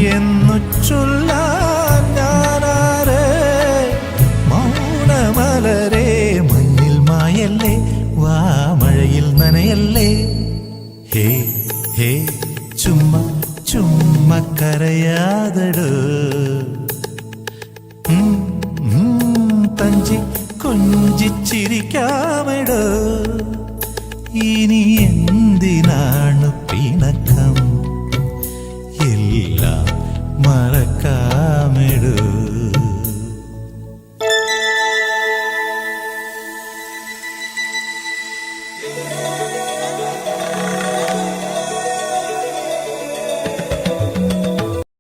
എന്നു ചൊല്ലാൻ ഞാനാരെ മൗനമലരെ മഞ്ഞിൽ മായല്ലേ വാ മഴയിൽ നനയല്ലേ ഹേ ഹേ ചുമ്മാ ചുമ്മാ കരയാതടോ തഞ്ചി കൊഞ്ചിച്ചിരിക്കാമെടോ ഇനി എന്തിനാണ്